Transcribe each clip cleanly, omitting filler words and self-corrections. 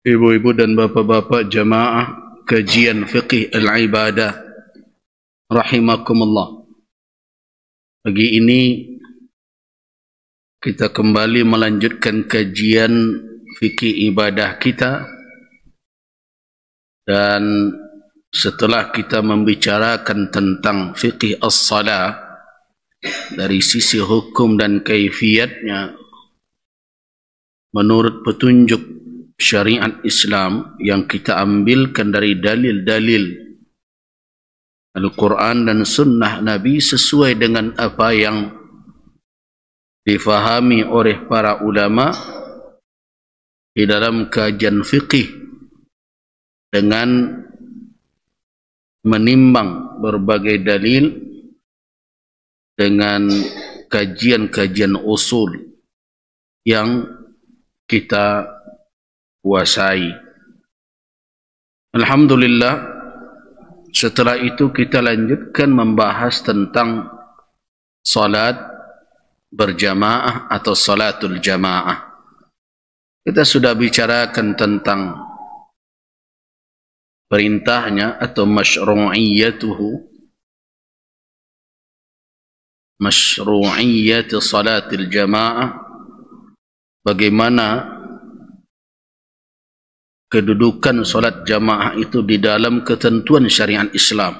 Ibu-ibu dan bapak-bapak jamaah kajian fiqih al-ibadah rahimakumullah. Pagi ini kita kembali melanjutkan kajian fiqih ibadah kita, dan setelah kita membicarakan tentang fiqih as-salah dari sisi hukum dan kaifiatnya menurut petunjuk syariat Islam yang kita ambilkan dari dalil-dalil Al-Quran dan Sunnah Nabi sesuai dengan apa yang difahami oleh para ulama di dalam kajian fiqih, dengan menimbang berbagai dalil dengan kajian-kajian usul yang kita kuasai. Alhamdulillah, setelah itu kita lanjutkan membahas tentang salat berjamaah atau salatul jamaah. Kita sudah bicarakan tentang perintahnya atau masyru'iyyatu salatil jamaah, bagaimana kedudukan solat jamaah itu di dalam ketentuan syariat Islam,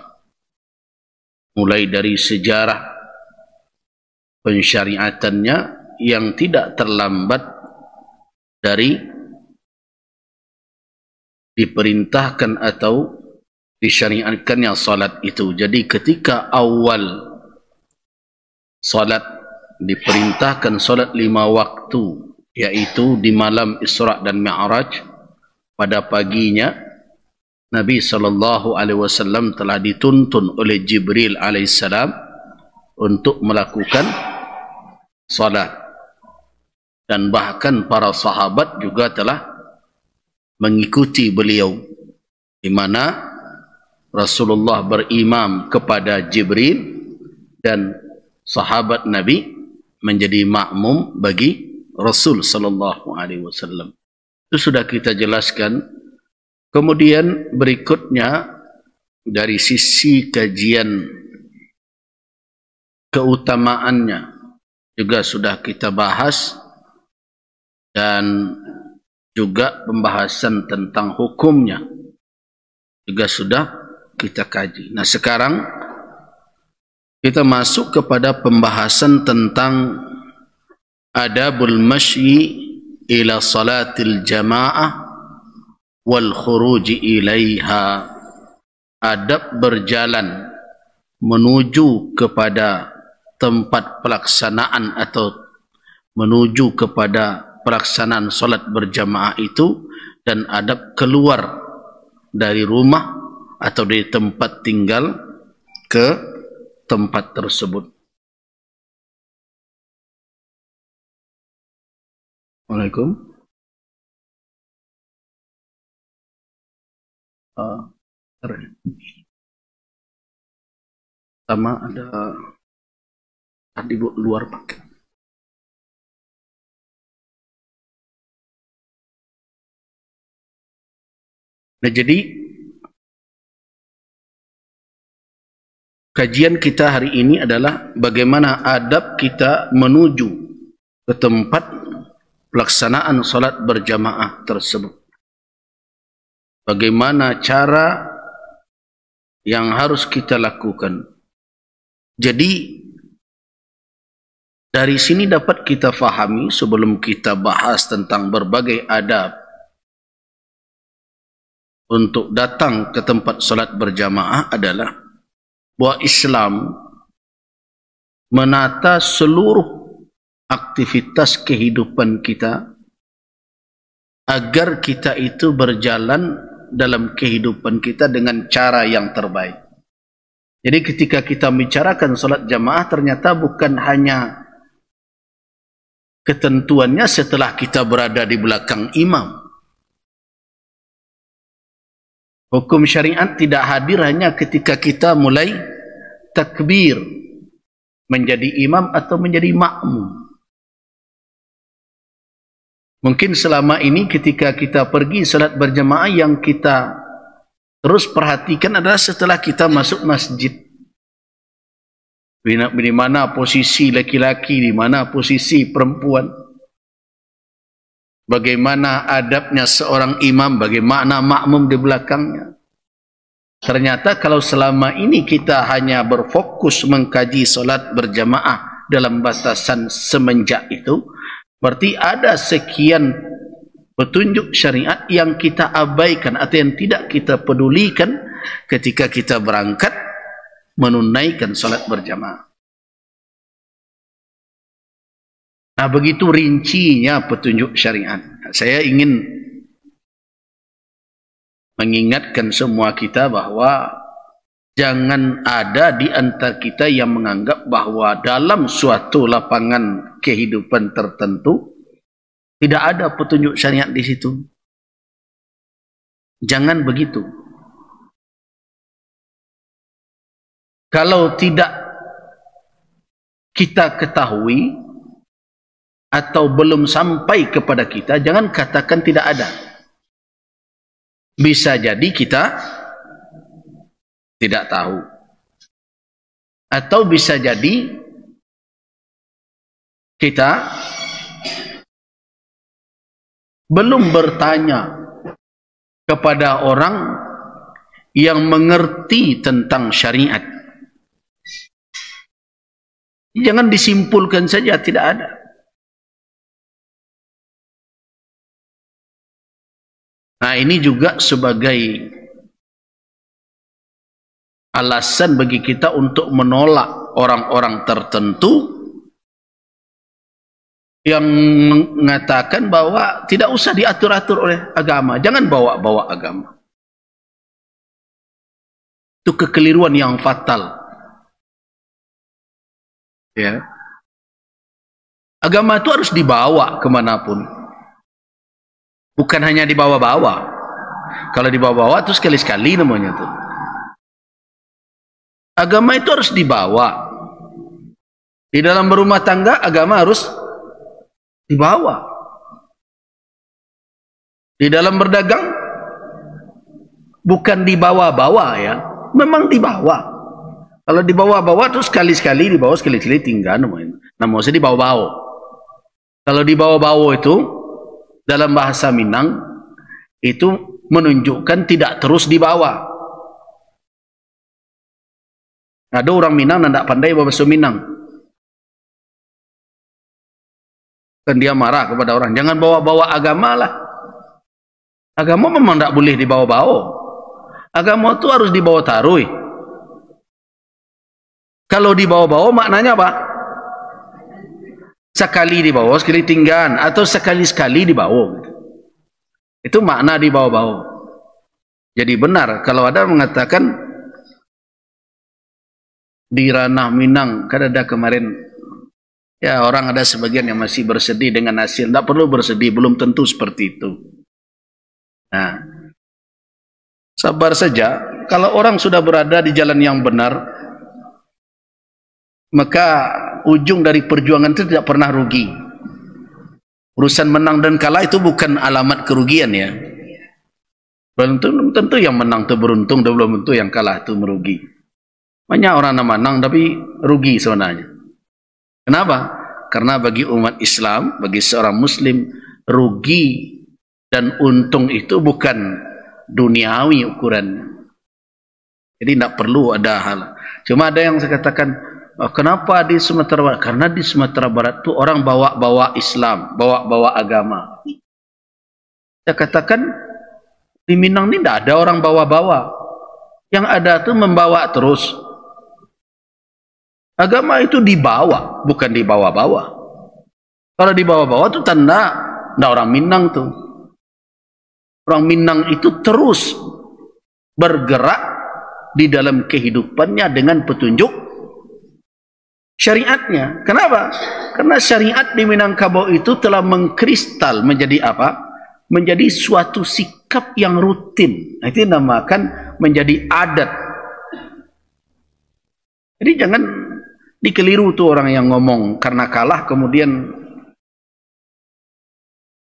mulai dari sejarah pensyariatannya yang tidak terlambat dari diperintahkan atau disyariatkannya solat itu. Jadi ketika awal solat diperintahkan solat 5 waktu, yaitu di malam Isra dan Mi'raj, pada paginya Nabi SAW telah dituntun oleh Jibril alaihissalam untuk melakukan salat, dan bahkan para sahabat juga telah mengikuti beliau, di mana Rasulullah berimam kepada Jibril dan sahabat Nabi menjadi makmum bagi Rasul SAW. Itu sudah kita jelaskan. Kemudian berikutnya dari sisi kajian keutamaannya juga sudah kita bahas, dan juga pembahasan tentang hukumnya juga sudah kita kaji. Nah, sekarang kita masuk kepada pembahasan tentang adabul masyi ila salatil jamaah wal khuruji ilaiha, adab berjalan menuju kepada tempat pelaksanaan atau menuju kepada pelaksanaan salat berjamaah itu, dan adab keluar dari rumah atau dari tempat tinggal ke tempat tersebut. Assalamualaikum. Sama ada tadi luar pakai. Nah, jadi kajian kita hari ini adalah bagaimana adab kita menuju ke tempat pelaksanaan salat berjamaah tersebut. Bagaimana cara yang harus kita lakukan. Jadi dari sini dapat kita fahami, sebelum kita bahas tentang berbagai adab untuk datang ke tempat salat berjamaah, adalah bahwa Islam menata seluruh aktivitas kehidupan kita agar kita itu berjalan dalam kehidupan kita dengan cara yang terbaik. Jadi ketika kita bicarakan salat jamaah, ternyata bukan hanya ketentuannya setelah kita berada di belakang imam. Hukum syariat tidak hadir hanya ketika kita mulai takbir menjadi imam atau menjadi makmum. Mungkin selama ini ketika kita pergi salat berjamaah, yang kita terus perhatikan adalah setelah kita masuk masjid. Di mana posisi laki-laki, di mana posisi perempuan. Bagaimana adabnya seorang imam, bagaimana makmum di belakangnya. Ternyata kalau selama ini kita hanya berfokus mengkaji solat berjamaah dalam batasan semenjak itu, berarti ada sekian petunjuk syariat yang kita abaikan atau yang tidak kita pedulikan ketika kita berangkat menunaikan solat berjamaah. Nah, begitu rincinya petunjuk syariat. Saya ingin mengingatkan semua kita bahwa jangan ada di antara kita yang menganggap bahwa dalam suatu lapangan kehidupan tertentu tidak ada petunjuk syariat di situ. Jangan begitu. Kalau tidak kita ketahui atau belum sampai kepada kita, jangan katakan tidak ada. Bisa jadi kita tidak tahu. Atau bisa jadi kita belum bertanya kepada orang yang mengerti tentang syariat. Jangan disimpulkan saja tidak ada. Nah, ini juga sebagai alasan bagi kita untuk menolak orang-orang tertentu yang mengatakan bahwa tidak usah diatur-atur oleh agama. Jangan bawa-bawa agama. Itu kekeliruan yang fatal. Ya. Agama itu harus dibawa kemanapun. Bukan hanya dibawa-bawa. Kalau dibawa-bawa itu sekali-sekali namanya tuh. Agama itu harus dibawa. Di dalam berumah tangga agama harus dibawa. Di dalam berdagang bukan dibawa-bawa ya. Memang dibawa. Kalau dibawa-bawa itu sekali-sekali dibawa, sekali-sekali tinggal namanya. Nah, maksudnya dibawa-bawa. Kalau dibawa-bawa itu dalam bahasa Minang itu menunjukkan tidak terus dibawa. Ada orang Minang yang tidak pandai bahasa Minang. Dan dia marah kepada orang, jangan bawa-bawa agama lah. Agama memang tidak boleh dibawa-bawa. Agama itu harus dibawa tarui. Kalau dibawa-bawa maknanya apa? Sekali dibawa, sekali tinggal, atau sekali-sekali dibawa. Itu makna dibawa-bawa. Jadi benar kalau ada mengatakan di ranah Minang, kan ada kemarin ya orang ada sebagian yang masih bersedih dengan hasil. Tidak perlu bersedih, belum tentu seperti itu. Nah, sabar saja. Kalau orang sudah berada di jalan yang benar, maka ujung dari perjuangan itu tidak pernah rugi. Urusan menang dan kalah itu bukan alamat kerugian ya. Belum tentu yang menang itu beruntung, dan belum tentu yang kalah itu merugi. Banyak orang yang menang tapi rugi sebenarnya. Kenapa? Karena bagi umat Islam, bagi seorang Muslim, rugi dan untung itu bukan duniawi ukurannya. Jadi tidak perlu ada hal. Cuma ada yang saya katakan, kenapa di Sumatera Barat? Karena di Sumatera Barat itu orang bawa-bawa Islam, bawa-bawa agama. Saya katakan di Minang ini tidak ada orang bawa-bawa. Yang ada itu membawa terus. Agama itu dibawa, bukan dibawa-bawa. Kalau dibawa-bawa itu tanda tidak orang Minang tuh. Orang Minang itu terus bergerak di dalam kehidupannya dengan petunjuk syariatnya. Kenapa? Karena syariat di Minangkabau itu telah mengkristal menjadi apa? Menjadi suatu sikap yang rutin. Itu dinamakan menjadi adat. Jadi jangan dikeliru tuh orang yang ngomong karena kalah kemudian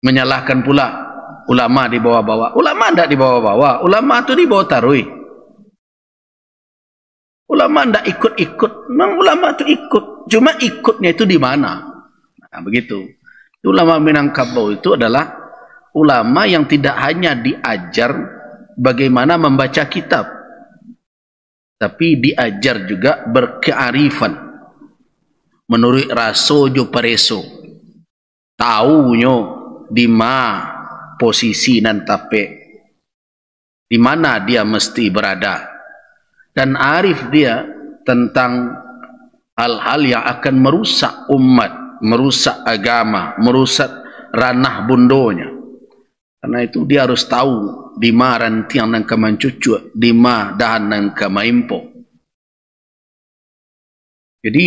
Menyalahkan pula ulama di bawah-bawah. Ulama tidak di bawah-bawah. Ulama itu di bawah tarui. Ulama tidak ikut-ikut. Memang ulama itu ikut. Cuma ikutnya itu di mana? Nah, begitu. Ulama Minangkabau itu adalah ulama yang tidak hanya diajar bagaimana membaca kitab, tapi diajar juga berkearifan menurut raso jo pareso, tahunya di mana posisi nan tape, di mana dia mesti berada, dan arif dia tentang hal-hal yang akan merusak umat, merusak agama, merusak ranah bundonya. Karena itu dia harus tahu di mana rantiang nang kemancucu, di mana dahan nang kemaimpo. Jadi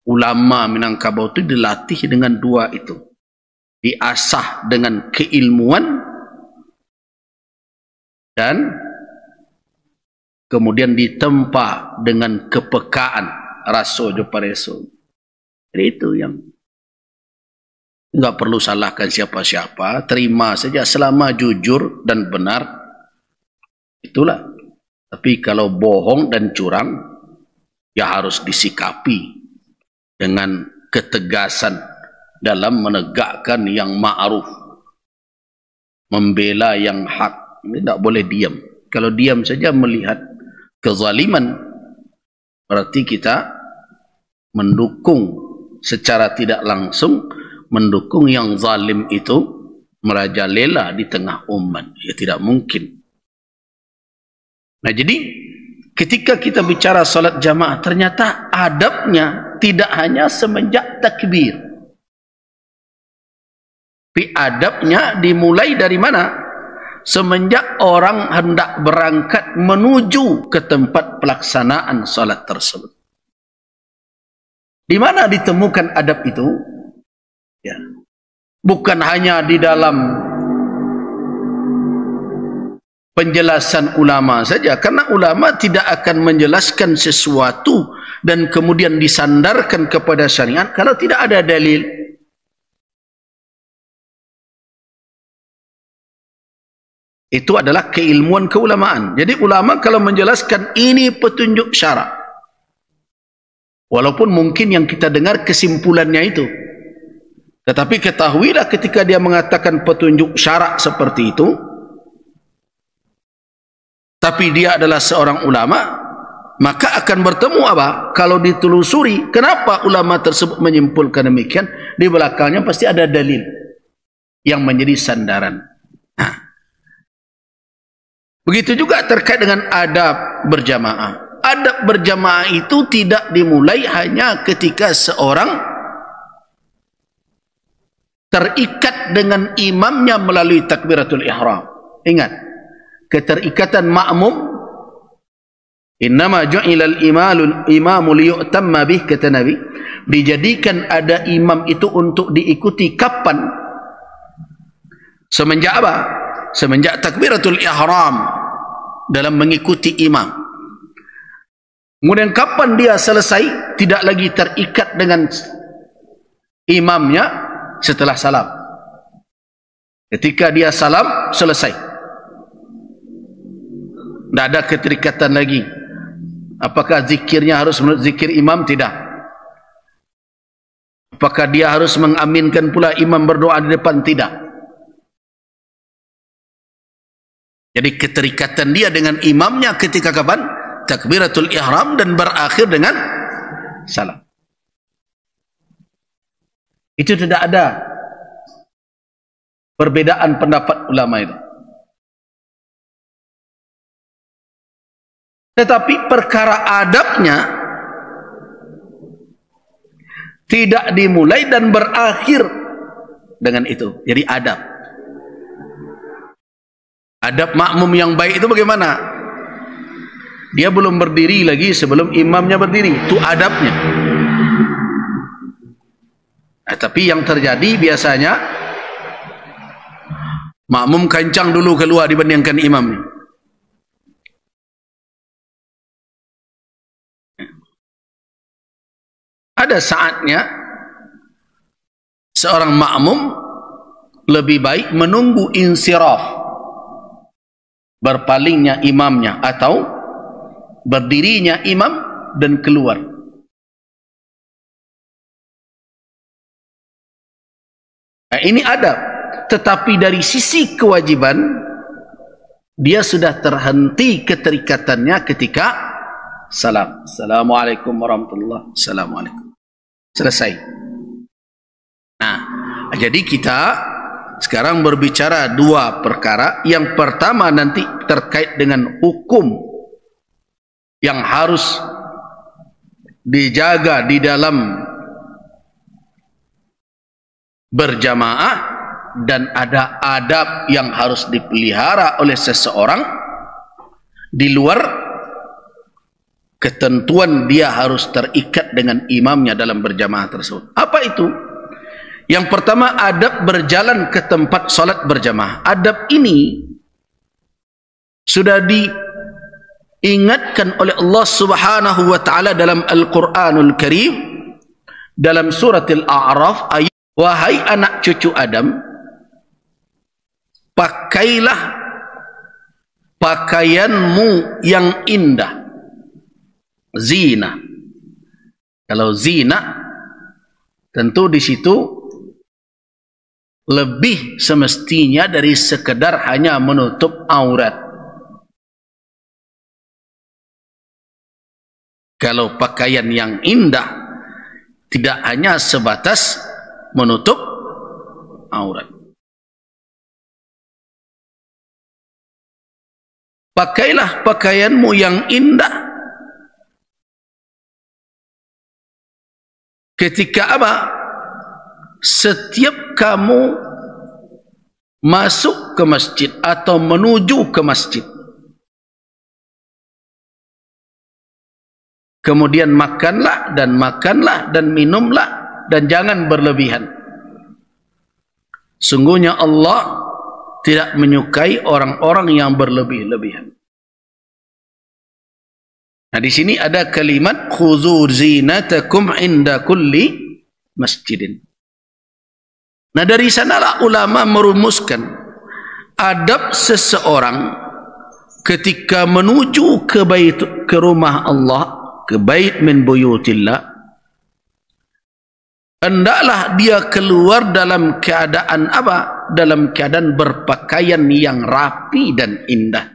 ulama Minangkabau itu dilatih dengan dua itu. Diasah dengan keilmuan dan kemudian ditempa dengan kepekaan raso jo pareso. Jadi itu yang enggak perlu salahkan siapa-siapa, terima saja selama jujur dan benar. Itulah. Tapi kalau bohong dan curang, ya harus disikapi dengan ketegasan dalam menegakkan yang ma'ruf, membela yang hak. Ini tidak boleh diam. Kalau diam saja melihat kezaliman, berarti kita mendukung secara tidak langsung, mendukung yang zalim itu merajalela di tengah umat. Ya tidak mungkin. Nah jadi ketika kita bicara salat jamaah, ternyata adabnya tidak hanya semenjak takbir. Tapi adabnya dimulai dari mana? Semenjak orang hendak berangkat menuju ke tempat pelaksanaan salat tersebut. Di mana ditemukan adab itu? Ya. Bukan hanya di dalam penjelasan ulama saja, karena ulama tidak akan menjelaskan sesuatu dan kemudian disandarkan kepada syariat kalau tidak ada dalil. Itu adalah keilmuan keulamaan. Jadi ulama kalau menjelaskan ini petunjuk syarak, walaupun mungkin yang kita dengar kesimpulannya itu, tetapi ketahuilah ketika dia mengatakan petunjuk syarak seperti itu, tapi dia adalah seorang ulama, maka akan bertemu apa? Kalau ditelusuri, kenapa ulama tersebut menyimpulkan demikian? Di belakangnya pasti ada dalil yang menjadi sandaran. Nah, begitu juga terkait dengan adab berjamaah. Adab berjamaah itu tidak dimulai hanya ketika seorang terikat dengan imamnya melalui takbiratul ihram. Ingat, keterikatan makmum, innama ju'ilal imamu liyu'tamma bih, kata Nabi, dijadikan ada imam itu untuk diikuti kapan? Semenjak apa? Semenjak takbiratul ihram, dalam mengikuti imam. Kemudian kapan dia selesai? Tidak lagi terikat dengan imamnya setelah salam. Ketika dia salam, selesai. Tidak ada keterikatan lagi. Apakah zikirnya harus menurut zikir imam? Tidak. Apakah dia harus mengaminkan pula imam berdoa di depan? Tidak. Jadi keterikatan dia dengan imamnya ketika kapan? Takbiratul ihram dan berakhir dengan salam. Itu tidak ada perbedaan pendapat ulama itu. Tetapi perkara adabnya tidak dimulai dan berakhir dengan itu. Jadi adab. Adab makmum yang baik itu bagaimana? Dia belum berdiri lagi sebelum imamnya berdiri. Itu adabnya. Tapi yang terjadi biasanya makmum kencang dulu keluar dibandingkan imam. Ada saatnya seorang makmum lebih baik menunggu insiraf, berpalingnya imamnya atau berdirinya imam dan keluar. Nah, ini adab, tetapi dari sisi kewajiban dia sudah terhenti keterikatannya ketika salam. Assalamualaikum warahmatullahi wabarakatuh. Assalamualaikum. Selesai. Nah, jadi kita sekarang berbicara dua perkara. Yang pertama nanti terkait dengan hukum yang harus dijaga di dalam berjamaah, dan ada adab yang harus dipelihara oleh seseorang di luar ketentuan dia harus terikat dengan imamnya dalam berjamaah tersebut. Apa itu? Yang pertama, adab berjalan ke tempat salat berjamaah. Adab ini sudah diingatkan oleh Allah Subhanahu wa taala dalam Al-Qur'anul Karim dalam surat Al-A'raf ayat, wahai anak cucu Adam, pakailah pakaianmu yang indah. Zina. Kalau zina, tentu di situ lebih semestinya dari sekedar hanya menutup aurat. Kalau pakaian yang indah tidak hanya sebatas menutup aurat. Pakailah pakaianmu yang indah ketika apa? Setiap kamu masuk ke masjid atau menuju ke masjid. Kemudian makanlah dan minumlah dan jangan berlebihan. Sungguhnya Allah tidak menyukai orang-orang yang berlebih-lebihan. Nah, di sini ada kalimat khudzu zinatakum inda kulli masjidin. Nah, dari sanalah ulama merumuskan adab seseorang ketika menuju ke rumah Allah, ke bait min buyutillah, hendaklah dia keluar dalam keadaan apa? Dalam keadaan berpakaian yang rapi dan indah.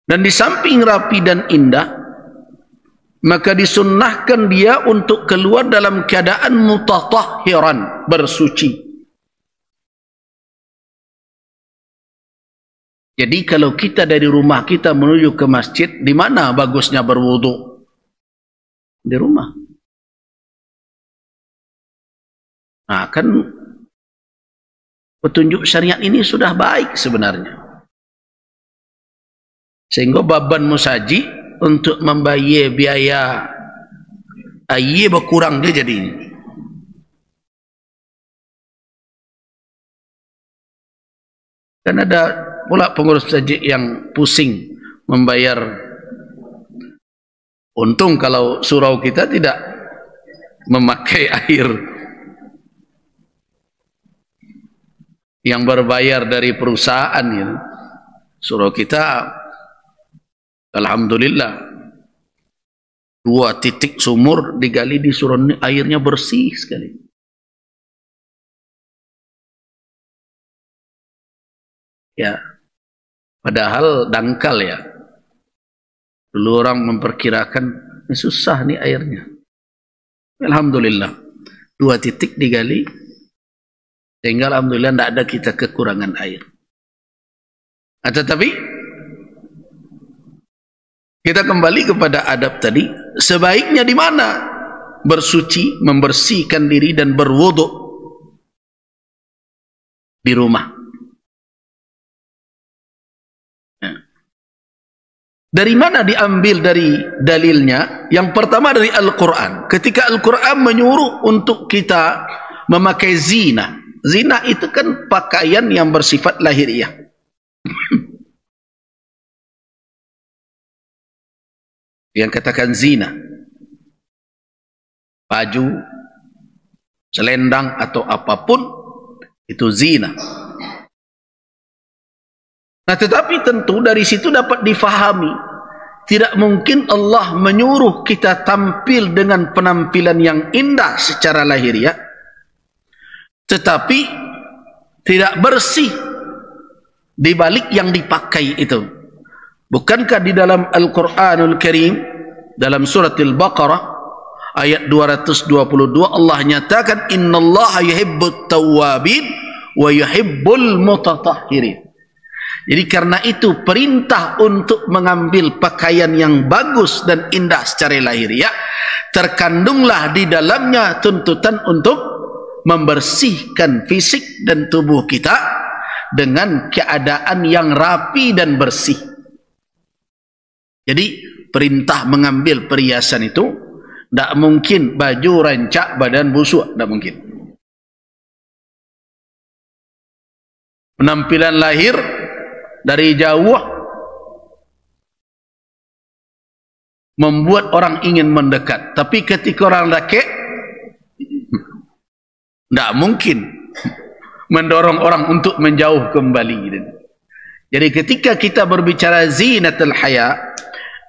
Dan di samping rapi dan indah, maka disunnahkan dia untuk keluar dalam keadaan mutatahhiran, bersuci. Jadi kalau kita dari rumah kita menuju ke masjid, di mana bagusnya berwudu? Di rumah. Nah, kan petunjuk syariat ini sudah baik sebenarnya. Sehingga beban musaji untuk membayar biaya air berkurang dia jadi ini. Kan ada pula pengurus masjid yang pusing membayar. Untung kalau surau kita tidak memakai air yang berbayar dari perusahaan gitu. Surau kita alhamdulillah 2 titik sumur digali di surau ini, airnya bersih sekali. Ya, padahal dangkal ya. Dulu orang memperkirakan ini susah nih airnya. Alhamdulillah 2 titik digali, sehingga alhamdulillah tidak ada kita kekurangan air. Tetapi kita kembali kepada adab tadi, sebaiknya di mana bersuci, membersihkan diri dan berwudu? Di rumah. Dari mana diambil dari dalilnya? Yang pertama dari Al-Quran. Ketika Al-Quran menyuruh untuk kita memakai zina. Zina itu kan pakaian yang bersifat lahiriah. Yang katakan zina. baju, selendang atau apapun, itu zina. Nah, tetapi tentu dari situ dapat difahami, tidak mungkin Allah menyuruh kita tampil dengan penampilan yang indah secara lahiriah, tetapi tidak bersih di balik yang dipakai itu. Bukankah di dalam Al-Quranul Karim, dalam surat Al-Baqarah ayat 222, Allah nyatakan innallaha yuhibbut tawwabin wa yuhibbul mutatahhirin. Jadi karena itu perintah untuk mengambil pakaian yang bagus dan indah secara lahiriah, terkandunglah di dalamnya tuntutan untuk membersihkan fisik dan tubuh kita dengan keadaan yang rapi dan bersih. Jadi perintah mengambil perhiasan itu tidak mungkin baju rancak badan busuk, tidak mungkin. Penampilan lahir dari jauh membuat orang ingin mendekat, tapi ketika orang dekat tidak mungkin mendorong orang untuk menjauh kembali. Jadi ketika kita berbicara zinatul haya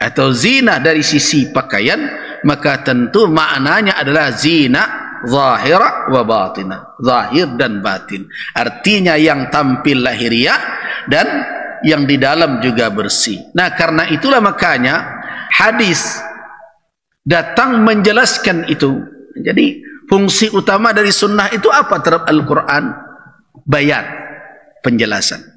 atau zina dari sisi pakaian, maka tentu maknanya adalah zina zahira wa batina, zahir dan batin. Artinya yang tampil lahiriah dan yang di dalam juga bersih. Nah, karena itulah makanya hadis datang menjelaskan itu. Jadi fungsi utama dari sunnah itu apa terhadap Al-Quran? Bayan, penjelasan.